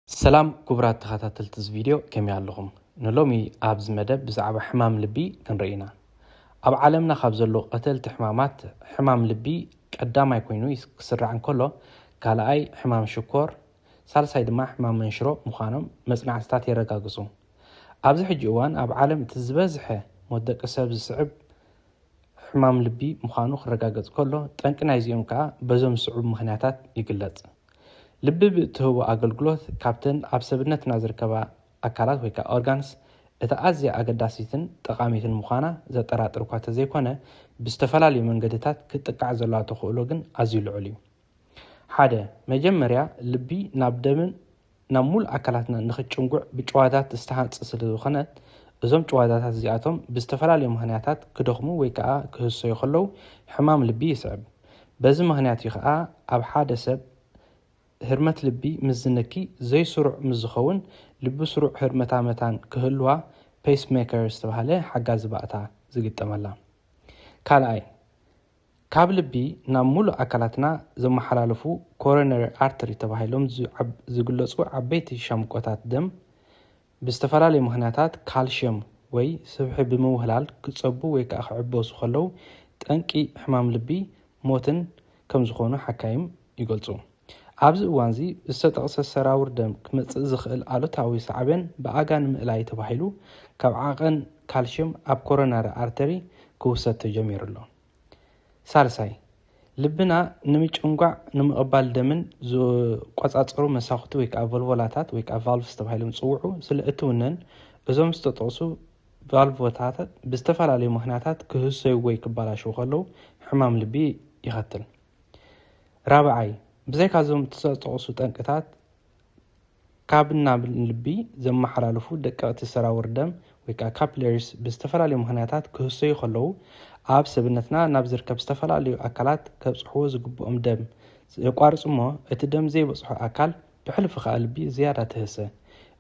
سلام كبرات تخاتلت فيديو كم يعلقهم نلومي أبز مدب بزعب حمام لبي كنرينا أب عالمنا خبزلو قتلت حمامات حمام لبي قدام يكونوا يسرع عن كله كالاي حمام شكور سالساي دما حمام منشرو مخانم مصنع ستات يرقاقصو أبز حجوان أب عالم تزبزحه مودك سبب صعب حمام لبي مخانو خرقاقص كله تنقنا يزيهم كا بزوم صعب مخنياتات يقلت ልብ ብትህቦ አገልግሎት ካፕተን ኣብ ሰብነትና ዝርከባ ኣካላት ወይ ከዓ ኦርጋንስ እታ ኣዝያ ኣገዳሲትን ጠቃሚትን ምዃና ዘጠራጥር እኳ ተዘይኮነ ብዝተፈላለዩ መንገድታት ክትጥቃዕ ዘለዋ ተኽእሎ ግን ኣዝዩ ልዑል እዩ። ሓደ መጀመርያ ልቢ ናብ ደምን ናብ ሙሉእ ኣካላትና ንኽጭንጉዕ ብጭዋዳት ዝተሃንጽ ስለ ዝኾነት እዞም ጭዋዳታት እዚኣቶም ብዝተፈላለዩ ምኽንያታት ክደኽሙ ወይ ከዓ ክህሰዩ ከለዉ ሕማም ልቢ ይስዕብ። በዚ ምኽንያት እዩ ከዓ ኣብ ሓደ ሰብ ህርመት ልቢ ምዝነኪ ዘይስሩዕ ምዝኸውን ልቢ ስሩዕ ህርመታ መታን ክህልዋ ፔስ ሜከር ዝተባሃለ ሓጋዝ ባእታ ዝግጠመላ። ካልኣይ ካብ ልቢ ናብ ሙሉእ ኣካላትና ዘመሓላልፉ ኮሮነሪ ኣርተሪ ተባሂሎም ዝግለጹ ዓበይቲ ሻምቆታት ደም ብዝተፈላለዩ ምኽንያታት ካልሽየም ወይ ስብሒ ብምውህላል ክጸቡ ወይ ከዓ ክዕበሱ ከለዉ ጠንቂ ሕማም ልቢ ሞትን ከም ዝኾኑ ሓካይም ይገልጹ። ኣብዚ እዋን እዚ ዝተጠቕሰ ሰራውር ደም ክመጽእ ዝኽእል ኣሉታዊ ሳዕብን ብኣጋን ምእላይ ተባሂሉ ካብ ዓቐን ካልሽየም ኣብ ኮሮናሪ ኣርተሪ ክውሰድ ተጀሚሩ ኣሎ። ሳልሳይ ልብና ንምጭንጓዕ ንምቕባል ደምን ዝቆጻጸሩ መሳኹቲ ወይ ከዓ ቫልቮላታት ወይ ከዓ ቫልቭስ ተባሂሎም ዝጽውዑ ስለ እትውነን እዞም ዝተጠቕሱ ቫልቮታት ብዝተፈላለዩ ምኽንያታት ክህሰዩ ወይ ክበላሸው ከለዉ ሕማም ልቢ ይኸትል። ራብዓይ ብዘይካዞም ዝተጠቕሱ ጠንቅታት ካብ ናብ ልቢ ዘመሓላልፉ ደቀቕቲ ሰራውር ደም ወይ ከዓ ካፕለሪስ ብዝተፈላለዩ ምኽንያታት ክህሰዩ ከለዉ ኣብ ሰብነትና ናብ ዝርከብ ዝተፈላለዩ ኣካላት ከብፅሕዎ ዝግብኦም ደም የቋርፁ እሞ እቲ ደም ዘይበፅሖ ኣካል ብሕልፊ ከዓ ልቢ ዝያዳ ትህሰ።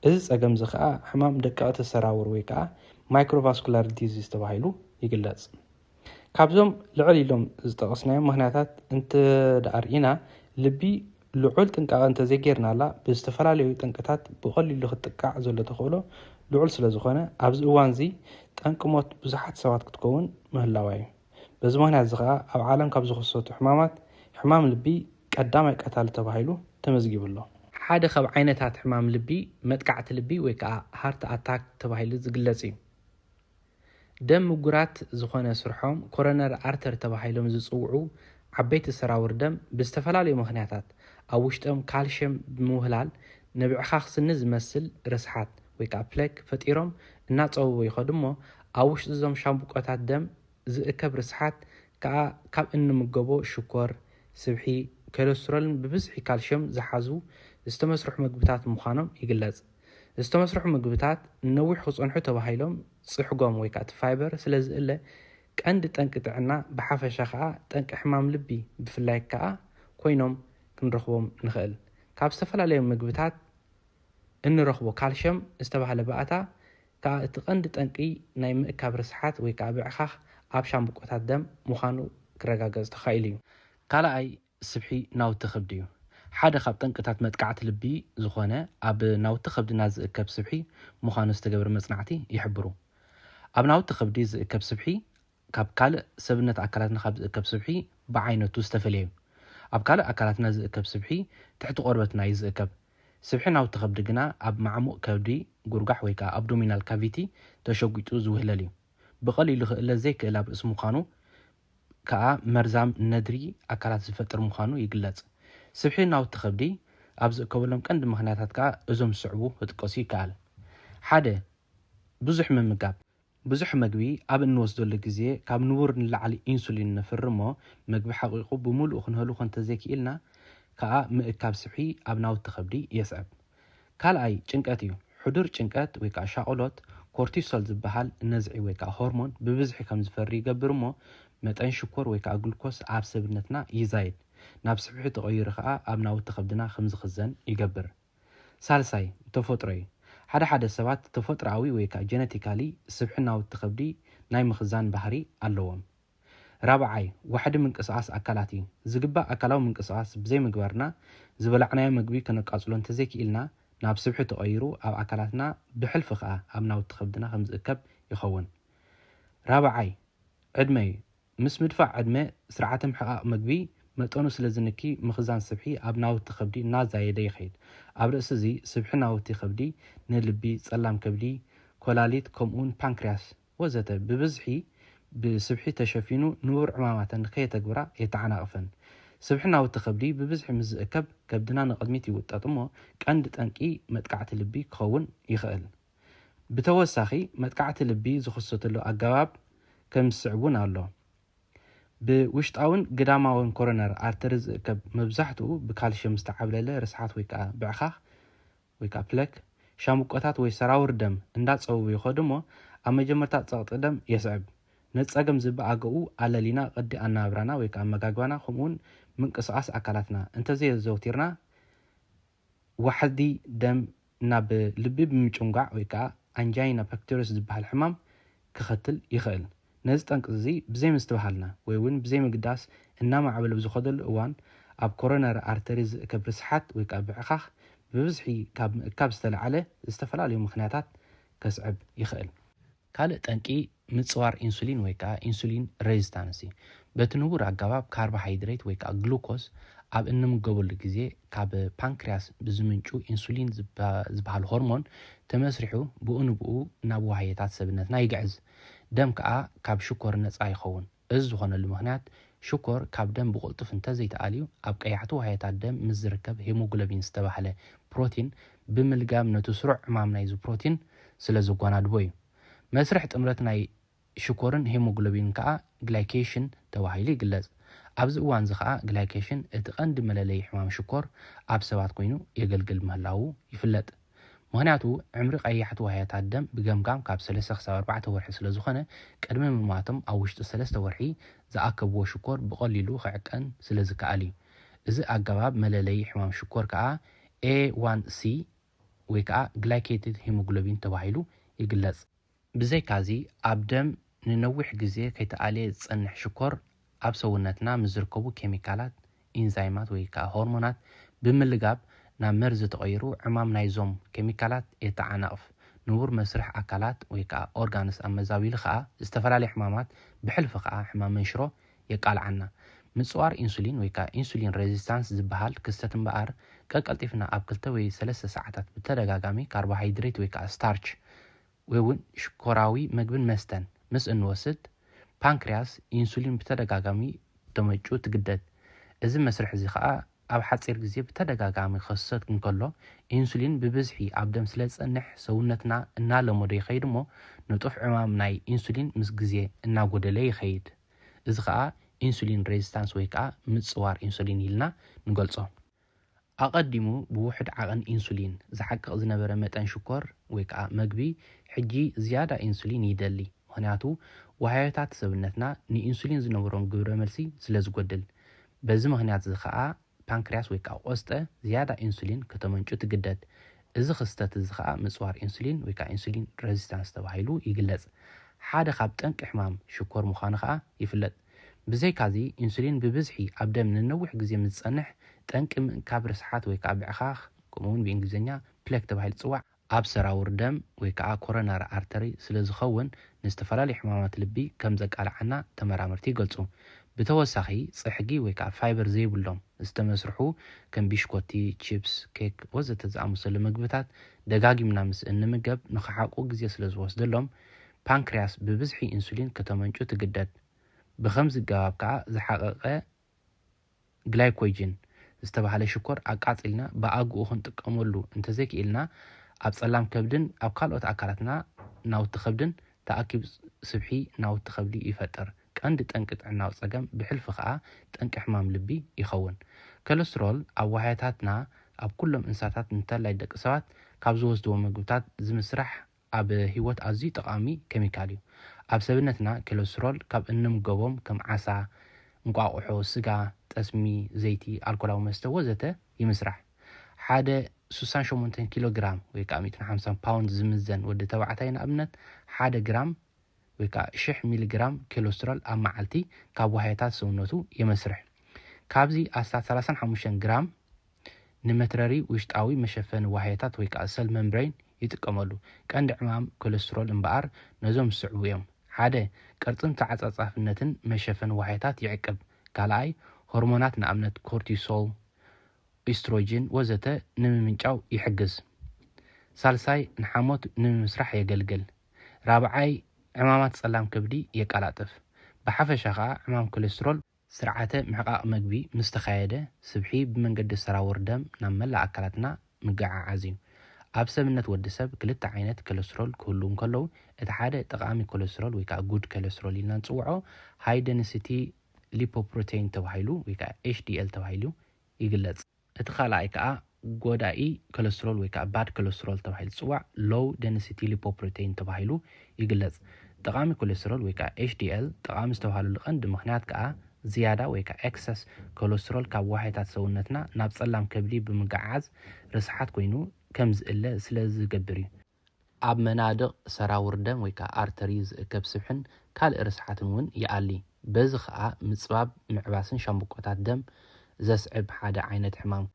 እዚ ፀገም እዚ ከዓ ሕማም ደቀቕቲ ሰራውር ወይ ከዓ ማይክሮቫስኩላር ዲዚዝ ተባሂሉ ይግለጽ። ካብዞም ልዕል ኢሎም ዝጠቐስናዮም ምኽንያታት እንትዳርኢና ልቢ ልዑል ጥንቃቐ እንተዘይጌርናላ ብዝተፈላለዩ ጠንቅታት ብቐሊሉ ክትጥቃዕ ዘሎ ተኽእሎ ልዑል ስለ ዝኾነ ኣብዚ እዋን እዚ ጠንቂ ሞት ብዙሓት ሰባት ክትከውን ምህላዋ እዩ። በዚ ምኽንያት እዚ ከዓ ኣብ ዓለም ካብ ዝኽሰቱ ሕማማት ሕማም ልቢ ቀዳማይ ቀታሊ ተባሂሉ ተመዝጊቡ ኣሎ። ሓደ ካብ ዓይነታት ሕማም ልቢ መጥቃዕቲ ልቢ ወይ ከዓ ሃርት ኣታክ ተባሂሉ ዝግለጽ እዩ። ደም ምጉራት ዝኾነ ስርሖም ኮሮነሪ ኣርተሪ ተባሂሎም ዝጽውዑ ዓበይቲ ሰራውር ደም ብዝተፈላለዩ ምኽንያታት ኣብ ውሽጦም ካልሽየም ብምውህላል ንብዕኻ ክስኒ ዝመስል ርስሓት ወይ ከዓ ፕሌክ ፈጢሮም እናፀበቡ ይኸዱ እሞ ኣብ ውሽጢ እዞም ሻምቡቆታት ደም ዝእከብ ርስሓት ከዓ ካብ እንምገቦ ሽኮር፣ ስብሒ፣ ኮሌስትሮልን ብብዝሒ ካልሽየም ዝሓዙ ዝተመስርሑ ምግብታት ምዃኖም ይግለጽ። ዝተመስርሑ ምግብታት ነዊሕ ክጸንሑ ተባሂሎም ጽሕጎም ወይ ከዓ ፋይበር ስለ ዝእለ ቀንዲ ጠንቂ ጥዕና ብሓፈሻ ከዓ ጠንቂ ሕማም ልቢ ብፍላይ ከዓ ኮይኖም ክንረኽቦም ንኽእል። ካብ ዝተፈላለዩ ምግብታት እንረኽቦ ካልሽየም ዝተባሃለ ባእታ ከዓ እቲ ቀንዲ ጠንቂ ናይ ምእካብ ርስሓት ወይ ከዓ ብዕኻኽ ኣብ ሻምብቆታት ደም ምዃኑ ክረጋገጽ ተኻኢሉ እዩ። ካልኣይ ስብሒ ናውቲ ክብዲ እዩ። ሓደ ካብ ጠንቅታት መጥቃዕቲ ልቢ ዝኾነ ኣብ ናውቲ ክብድና ዝእከብ ስብሒ ምዃኑ ዝተገብረ መጽናዕቲ ይሕብሩ። ኣብ ናውቲ ክብዲ ዝእከብ ስብሒ ካብ ካልእ ሰብነት ኣካላትና ካብ ዝእከብ ስብሒ ብዓይነቱ ዝተፈለየ እዩ። ኣብ ካልእ ኣካላትና ዝእከብ ስብሒ ትሕቲ ቆርበትና እዩ ዝእከብ። ስብሒ ናውቲ ከብዲ ግና ኣብ ማዕሙቕ ከብዲ ጉርጋሕ ወይ ከዓ ኣብዶሚናል ካቪቲ ተሸጒጡ ዝውህለል እዩ። ብቐሊሉ ክእለ ዘይክእል ኣብ ርእሲ ምዃኑ ከዓ መርዛም ነድሪ ኣካላት ዝፈጥር ምዃኑ ይግለጽ። ስብሒ ናውቲ ከብዲ ኣብ ዝእከበሎም ቀንዲ ምኽንያታት ከዓ እዞም ዝስዕቡ ክጥቀሱ ይከኣል። ሓደ ብዙሕ ምምጋብ ብዙሕ መግቢ ኣብ እንወስደሉ ግዜ ካብ ንቡር ንላዕሊ ኢንሱሊን ነፍሪ እሞ መግቢ ሓቂቑ ብምሉእ ክንህሉ እንተዘይክኢልና ከዓ ምእካብ ስብሒ ኣብ ናውቲ ከብዲ የስዕብ። ካልኣይ ጭንቀት እዩ። ሕዱር ጭንቀት ወይ ከዓ ሻቕሎት ኮርቲሶል ዝበሃል ነዝዒ ወይ ከዓ ሆርሞን ብብዝሒ ከም ዝፈሪ ይገብር እሞ መጠን ሽኮር ወይ ከዓ ግሉኮስ ኣብ ሰብነትና ይዛይድ ናብ ስብሒ ተቐይሩ ከዓ ኣብ ናውቲ ከብድና ከም ዝኽዘን ይገብር። ሳልሳይ ተፈጥሮ እዩ። ሓደ ሰባት ተፈጥራዊ ወይ ከዓ ጀነቲካሊ ስብሒ ናውቲ ከብዲ ናይ ምኽዛን ባህሪ ኣለዎም። ራብዓይ ዋሕዲ ምንቅስቓስ ኣካላት እዩ። ዝግባእ ኣካላዊ ምንቅስቓስ ብዘይ ምግባርና ዝበላዕናዮ ምግቢ ከነቃጽሎ እንተዘይክኢልና ናብ ስብሒ ተቀይሩ ኣብ ኣካላትና ብሕልፊ ከዓ ኣብ ናውቲ ከብድና ከም ዝእከብ ይኸውን ራብዓይ ዕድመ ምስ ምድፋዕ ዕድመ ስርዓተ ምሕቃቅ ምግቢ መጠኑ ስለ ዝንኪ ምኽዛን ስብሒ ኣብ ናውቲ ከብዲ እናዛየደ ይኸይድ ኣብ ርእሲ እዚ ስብሒ ናውቲ ከብዲ ንልቢ ጸላም ከብዲ ኮላሊት ከምኡን ፓንክሪያስ ወዘተ ብብዝሒ ብስብሒ ተሸፊኑ ንቡር ዕማማተን ከየተግብራ የተዓናቅፈን ስብሒ ናውቲ ከብዲ ብብዝሒ ምስ ዝእከብ ከብድና ንቅድሚት ይውጠጥ እሞ ቀንዲ ጠንቂ መጥቃዕቲ ልቢ ክኸውን ይኽእል ብተወሳኺ መጥቃዕቲ ልቢ ዝኽሰተሉ ኣገባብ ከም ዝስዕቡን ኣሎ ብውሽጣውን ግዳማውን ኮሮነር ኣርተሪ ዝእከብ መብዛሕትኡ ብካልሽየም ዝተዓብለለ ርስሓት ወይ ከዓ ብዕኻኽ ወይ ከዓ ፕለክ ሻምቆታት ወይ ሰራውር ደም እንዳፀውቡ ይኸዱ እሞ ኣብ መጀመርታ ፀቕጢ ደም የስዕብ ነፀገም ዝበኣገኡ ኣለሊና ቅዲ ኣናብራና ወይ ከዓ መጋግባና ከምኡውን ምንቅስቃስ ኣካላትና እንተዘየዘውቲርና ዋሕዲ ደም ናብ ልቢ ብምጭንጓዕ ወይ ከዓ አንጃይና ፔክቶሪስ ዝበሃል ሕማም ክኸትል ይኽእል ነዚ ጠንቂ እዚ ብዘይ ምስትባሃልና ወይ እውን ብዘይ ምግዳስ እናማዕበለ ብዝኸደሉ እዋን ኣብ ኮሮነር ኣርተሪ ዝእከብ ርስሓት ወይ ከዓ ብዕኻኽ ብብዝሒ ካብ ምእካብ ዝተለዓለ ዝተፈላለዩ ምክንያታት ከስዕብ ይኽእል ካልእ ጠንቂ ምፅዋር ኢንሱሊን ወይ ከዓ ኢንሱሊን ሬዚስታንስ በቲ ንቡር ኣገባብ ካርቦሃይድሬት ወይ ከዓ ግሉኮስ ኣብ እንምገበሉ ግዜ ካብ ፓንክሪያስ ብዝምንጩ ኢንሱሊን ዝበሃል ሆርሞን ተመስሪሑ ብኡ ንብኡ ናብ ዋህየታት ሰብነትና ይግዕዝ ደም ከዓ ካብ ሽኮር ነፃ ይኸውን እዚ ዝኾነሉ ምክንያት ሽኮር ካብ ደም ብቁልጡፍ እንተዘይተኣልዩ ኣብ ቀያሕቲ ዋህየታት ደም ምስ ዝርከብ ሄሞግሎቢን ዝተባሃለ ፕሮቲን ብምልጋም ነቲ ስሩዕ ዕማም ናይዚ ፕሮቲን ስለ ዘጓናድቦ እዩ መስርሕ ጥምረት ናይ ሽኮርን ሄሞግሎቢን ከዓ ግላይኬሽን ተባሂሉ ይግለጽ ኣብዚ እዋን እዚ ከዓ ግላይኬሽን እቲ ቀንዲ መለለይ ሕማም ሽኮር ኣብ ሰባት ኮይኑ የገልግል ምህላው ይፍለጥ ምክንያቱ ዕምሪ ቀያሕቲ ዋህያታት ደም ብገምጋም ካብ 3 ክሳብ 4 ወርሒ ስለ ዝኾነ ቅድሚ ምማቶም ኣብ ውሽጢ 3 ወርሒ ዝኣከብዎ ሽኮር ብቐሊሉ ክዕቀን ስለ ዝከኣል እዩ እዚ ኣገባብ መለለይ ሕማም ሽኮር ከዓ A1C ወይ ከዓ ግላይኬትድ ሄሞግሎቢን ተባሂሉ ይግለጽ ብዘይካዚ ኣብ ደም ንነዊሕ ግዜ ከይተኣልየ ዝጸንሕ ሽኮር ኣብ ሰውነትና ምዝርከቡ ኬሚካላት ኢንዛይማት ወይ ከዓ ሆርሞናት ብምልጋብ ናብ መርዚ ተቀይሩ ዕማም ናይዞም ኬሚካላት የተዓናቅፍ ንቡር መስርሕ ኣካላት ወይ ከዓ ኦርጋንስ ኣመዛዊሉ ከዓ ዝተፈላለዩ ሕማማት ብሕልፊ ከዓ ሕማም መንሽሮ የቃልዓና ምፅዋር ኢንሱሊን ወይ ከዓ ኢንሱሊን ሬዚስታንስ ዝበሃል ክስተት እምበኣር ቀልቀልጢፍና ኣብ 2 ወይ 3 ሰዓታት ብተደጋጋሚ ካርቦሃይድሬት ወይ ከዓ ስታርች ወይ እውን ሽኮራዊ ምግብን መስተን ምስ እንወስድ ፓንክሪያስ ኢንሱሊን ብተደጋጋሚ ተመጩ ትግደድ እዚ መስርሕ እዚ ከዓ ኣብ ሓፂር ግዜ ብተደጋጋሚ ክሰት እንከሎ ኢንሱሊን ብብዝሒ ኣብ ደም ስለ ዝጸንሕ ሰውነትና እናለመዶ ይኸይድ እሞ ንጡፍ ዕማም ናይ ኢንሱሊን ምስ ግዜ እናጎደለ ይኸይድ እዚ ከዓ ኢንሱሊን ሬዚስታንስ ወይ ከዓ ምፅዋር ኢንሱሊን ኢልና ንገልጾ ኣቀዲሙ ብውሕድ ዓቐን ኢንሱሊን ዝሓቅቕ ዝነበረ መጠን ሽኮር ወይ ከዓ መግቢ ሕጂ ዝያዳ ኢንሱሊን ይደሊ ምክንያቱ ዋህያታት ሰብነትና ንኢንሱሊን ዝነበሮም ግብረ መልሲ ስለ ዝጎድል በዚ ምክንያት እዚ ከዓ ፓንክሪያስ ወይ ከዓ ቆስጠ ዝያዳ ኢንሱሊን ከተመንጩ ትግደድ እዚ ክስተት እዚ ከዓ ምፅዋር ኢንሱሊን ወይ ከዓ ኢንሱሊን ሬዚስታንስ ተባሂሉ ይግለጽ ሓደ ካብ ጠንቂ ሕማም ሽኮር ምዃኑ ከዓ ይፍለጥ ብዘይካዚ ኢንሱሊን ብብዝሒ ኣብ ደም ንነዊሕ ግዜ ምስ ዝጸንሕ ጠንቂ ምእካብ ርስሓት ወይ ከዓ ብዕኻኽ ከምኡውን ብእንግሊዝኛ ፕሌክ ተባሂሉ ዝፅዋዕ ኣብ ሰራውር ደም ወይ ከዓ ኮሮናሪ ኣርተሪ ስለ ዝኸውን ንዝተፈላለዩ ሕማማት ልቢ ከም ዘቃልዓና ተመራመርቲ ይገልጹ ብተወሳኺ ጽሕጊ ወይ ከዓ ፋይበር ዘይብሎም ዝተመስርሑ ከም ቢሽኮቲ ቺፕስ ኬክ ወዘተ ዝኣመሰሉ ምግብታት ደጋጊምና ምስ እንምገብ ንኽሓቁ ግዜ ስለ ዝወስደሎም ፓንክሪያስ ብብዝሒ ኢንሱሊን ከተመንጩ ትግደድ ብኸምዚ ገባብ ከዓ ዝሓቐቐ ግላይኮጅን ዝተባሃለ ሽኮር ኣቃጺልና ብኣግኡ ክንጥቀመሉ እንተዘይክኢልና ኣብ ጸላም ከብድን ኣብ ካልኦት ኣካላትና ናውቲ ከብድን ተኣኪብ ስብሒ ናውቲ ከብዲ ይፈጥር ቀንዲ ጠንቂ ጥዕናዊ ጸገም ብሕልፊ ከዓ ጠንቂ ሕማም ልቢ ይኸውን ኮሌስትሮል ኣብ ዋህያታትና ኣብ ኩሎም እንስሳታት እንተላይ ደቂ ሰባት ካብ ዝወስድዎ ምግብታት ዝምስራሕ ኣብ ህይወት ኣዝዩ ጠቃሚ ኬሚካል እዩ ኣብ ሰብነትና ኮሌስትሮል ካብ እንምገቦም ከም ዓሳ እንቋቁሖ ስጋ ጠስሚ ዘይቲ ኣልኮላዊ መስተ ወዘተ ይምስራሕ ሓደ 68 ኪሎ ግራም ወይ ከዓ 150 ፓውንድ ዝምዘን ወዲ ተባዕታይ ንኣብነት 1 ግራም ወይ ከዓ 1000 ሚሊ ግራም ኮሌስትሮል ኣብ መዓልቲ ካብ ዋህያታት ሰውነቱ የመስርሕ ካብዚ 35 ግራም ንመትረሪ ውሽጣዊ መሸፈኒ ዋህያታት ወይ ከዓ ሰል መምብሬን ይጥቀመሉ ቀንዲ ዕማም ኮሌስትሮል እምበኣር ነዞም ዝስዕቡ እዮም ሓደ ቅርጽን ተዓጻጻፍነትን መሸፈኒ ዋህያታት ይዕቅብ ካልኣይ ሆርሞናት ንኣብነት ኮርቲሶል ኤስትሮጅን ወዘተ ንምምንጫው ይሕግዝ ሳልሳይ ንሓሞት ንምስራሕ የገልግል ራብዓይ ዕማማት ጸላም ከብዲ የቃላጥፍ ብሓፈሻ ከዓ ዕማም ኮሌስትሮል ስርዓተ ምሕቃቅ መግቢ ምስተኻየደ ስብሒ ብመንገዲ ሰራውር ደም ናብ መላእ ኣካላትና ምግዓዓዝ እዩ ኣብ ሰብነት ወዲ ሰብ ክልተ ዓይነት ኮሌስትሮል ክህሉ እንከለው እቲ ሓደ ጠቃሚ ኮሌስትሮል ወይ ከዓ ጉድ ኮሌስትሮል ኢልና ንጽውዖ ሃይ ደንሲቲ ሊፖፕሮቴይን ተባሂሉ ወይ ከዓ HDL ተባሂሉ ይግለጽ እቲ ካልኣይ ከዓ ጎዳኢ ኮሌስትሮል ወይ ከዓ ባድ ኮሌስትሮል ተባሂሉ ጽዋዕ ሎው ደንሲቲ ሊፖፕሮቴይን ተባሂሉ ይግለጽ ጠቃሚ ኮሌስትሮል ወይ ከዓ HDL ጠቃሚ ዝተባሃሉ ቀንዲ ምክንያት ከዓ ዝያዳ ወይ ከዓ ኤክሰስ ኮሌስትሮል ካብ ዋህያታት ሰውነትና ናብ ጸላም ከብዲ ብምግዓዝ ርስሓት ኮይኑ ከም ዝእለ ስለ ዝገብር እዩ ኣብ መናድቕ ሰራውር ደም ወይ ከዓ ኣርተሪ ዝእከብ ስብሕን ካልእ ርስሓትን እውን ይኣሊ በዚ ከዓ ምጽባብ ምዕባስን ሻምብቆታት ደም ዘስዕብ ሓደ ዓይነት ሕማም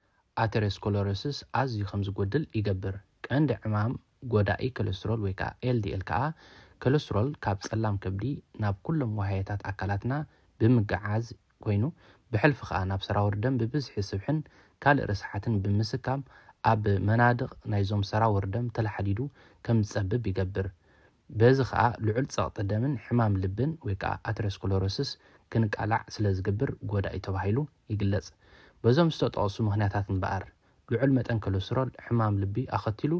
አተሮስክለሮሲስ ኣዝዩ ከም ዝጎድል ይገብር ቀንዲ ዕማም ጎዳኢ ኮሌስትሮል ወይ ከዓ LDL ከዓ ኮሌስትሮል ካብ ጸላም ከብዲ ናብ ኩሎም ዋህያታት ኣካላትና ብምግዓዝ ኮይኑ ብሕልፊ ከዓ ናብ ሰራውር ደም ብብዝሒ ስብሕን ካልእ ርስሓትን ብምስካም ኣብ መናድቕ ናይዞም ሰራውር ደም ተላሓዲዱ ከም ዝጸብብ ይገብር በዚ ከዓ ልዑል ጸቕጢ ደምን ሕማም ልብን ወይ ከዓ አተሮስክለሮሲስ ክንቃላዕ ስለ ዝገብር ጎዳኢ ተባሂሉ ይግለጽ በዞም ዝተጠቐሱ ምክንያታት እምበኣር ልዑል መጠን ኮሌስትሮል ሕማም ልቢ ኣኸቲሉ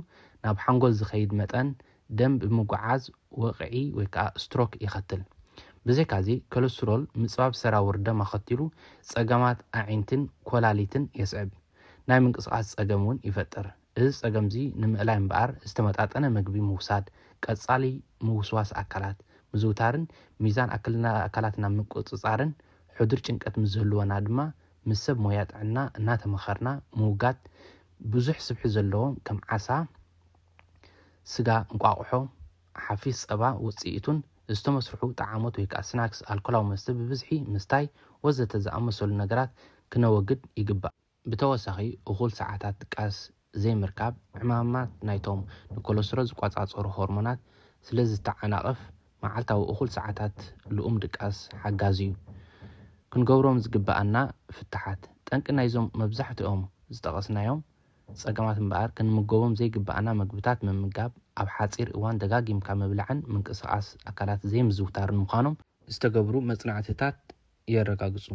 ናብ ሓንጎል ዝኸይድ መጠን ደም ብምጉዓዝ ወቕዒ ወይ ከዓ ስትሮክ ይኸትል ብዘይካዚ ኮሌስትሮል ምጽባብ ሰራውር ደም ኣኸቲሉ ጸገማት ኣዒንትን ኮላሊትን የስዕብ ናይ ምንቅስቓስ ጸገም እውን ይፈጥር እዚ ጸገምዚ ንምእላይ እምበኣር ዝተመጣጠነ ምግቢ ምውሳድ ቀጻሊ ምውስዋስ ኣካላት ምዝውታርን ሚዛን ኣካላትና ምቁጽጻርን ሕዱር ጭንቀት ምዝህልወና ድማ ምስ ሰብ ሞያ ጥዕና እናተመኸርና ምውጋድ ብዙሕ ስብሒ ዘለዎም ከም ዓሳ ስጋ እንቋቑሖ ሓፊስ ጸባ ውፅኢቱን ዝተመስርሑ ጣዓሞት ወይ ከዓ ስናክስ ኣልኮላዊ መስተ ብብዝሒ ምስታይ ወዘተ ዝኣመሰሉ ነገራት ክነወግድ ይግባእ ብተወሳኺ እኹል ሰዓታት ድቃስ ዘይምርካብ ዕማማት ናይቶም ንኮሌስትሮል ዝቋጻጸሩ ሆርሞናት ስለ ዝተዓናቕፍ መዓልታዊ እኹል ሰዓታት ልኡም ድቃስ ሓጋዝ እዩ ክንገብሮም ዝግባአና ፍትሓት ጠንቂ ናይዞም መብዛሕትኦም ዝጠቐስናዮም ጸገማት እምበኣር ክንምገቦም ዘይግባአና ምግብታት ምምጋብ ኣብ ሓጺር እዋን ደጋጊምካ ምብላዕን ምንቅስቓስ ኣካላት ዘይምዝውታርን ምዃኖም ዝተገብሩ መጽናዕትታት የረጋግጹ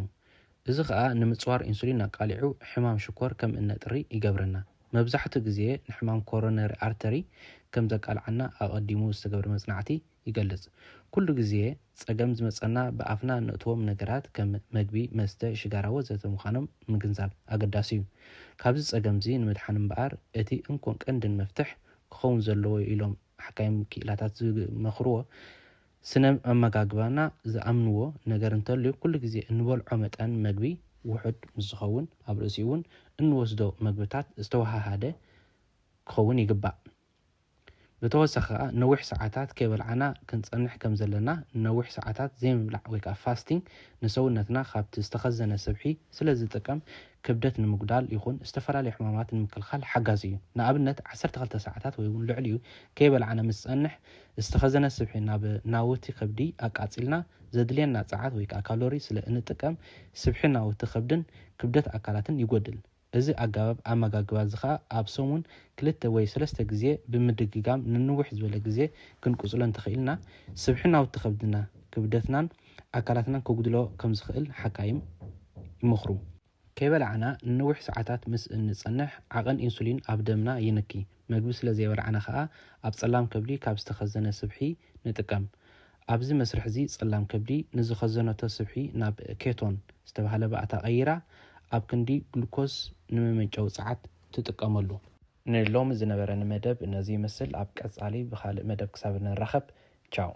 እዚ ከዓ ንምጽዋር ኢንሱሊን ኣቃሊዑ ሕማም ሽኮር ከም እነጥሪ ይገብረና መብዛሕትኡ ግዜ ንሕማም ኮሮነሪ ኣርተሪ ከም ዘቃልዓና ኣቐዲሙ ዝተገብረ መጽናዕቲ ይገልጽ ኩሉ ግዜ ጸገም ዝመጸና ብኣፍና ንእትዎም ነገራት ከም መግቢ መስተ ሽጋራ ወዘተ ምዃኖም ምግንዛብ ኣገዳሲ እዩ ካብዚ ጸገምዚ ንምድሓን እምበኣር እቲ እንኮን ቀንድን መፍትሕ ክኸውን ዘለዎ ኢሎም ሓካይም ክኢላታት ዝመኽርዎ ስነ ኣመጋግባና ዝኣምንዎ ነገር እንተልዩ ኩሉ ግዜ እንበልዖ መጠን መግቢ ውሑድ ምስ ዝኸውን ኣብ ርእሲ እውን እንወስዶ ምግብታት ዝተወሃሃደ ክኸውን ይግባእ ብተወሳኺ ከዓ ነዊሕ ሰዓታት ከይበልዓና ክንጸንሕ ከም ዘለና ነዊሕ ሰዓታት ዘይምብላዕ ወይ ከዓ ፋስቲንግ ንሰውነትና ካብቲ ዝተኸዘነ ስብሒ ስለ ዝጥቀም ክብደት ንምጉዳል ይኹን ዝተፈላለዩ ሕማማት ንምክልኻል ሓጋዝ እዩ ንኣብነት 12 ሰዓታት ወይ እውን ልዕሊኡ ከይበልዓና ምስ ጸንሕ ዝተኸዘነ ስብሒ ናብ ናውቲ ከብዲ ኣቃጺልና ዘድልየና ጸዓት ወይ ከዓ ካሎሪ ስለ እንጥቀም ስብሒ ናውቲ ከብድን ክብደት ኣካላትን ይጎድል እዚ ኣገባብ ኣመጋግባ ዝኻ ኣብ ሰሙን 2 ወይ 3 ግዜ ብምድግጋም ንንውሕ ዝበለ ግዜ ክንቁጽሎ እንተኽኢልና ስብሒ ናውቲ ከብድና ክብደትናን ኣካላትናን ክጉድሎ ከም ዝኽእል ሓካይም ይመኽሩ ከይበልዓና ንንውሕ ሰዓታት ምስ እንጸንሕ ዓቐን ኢንሱሊን ኣብ ደምና ይንኪ ምግቢ ስለ ዘይበልዓና ከዓ ኣብ ጸላም ከብዲ ካብ ዝተኸዘነ ስብሒ ንጥቀም ኣብዚ መስርሕ እዚ ጸላም ከብዲ ንዝኸዘነቶ ስብሒ ናብ ኬቶን ዝተባሃለ ባእታ ቀይራ ኣብ ክንዲ ግሉኮዝ ንምምንጨው ጸዓት ትጥቀመሉ ንሎሚ ዝነበረኒ መደብ ነዚ ይመስል ኣብ ቀጻሊ ብኻልእ መደብ ክሳብ ንራኸብ ቻው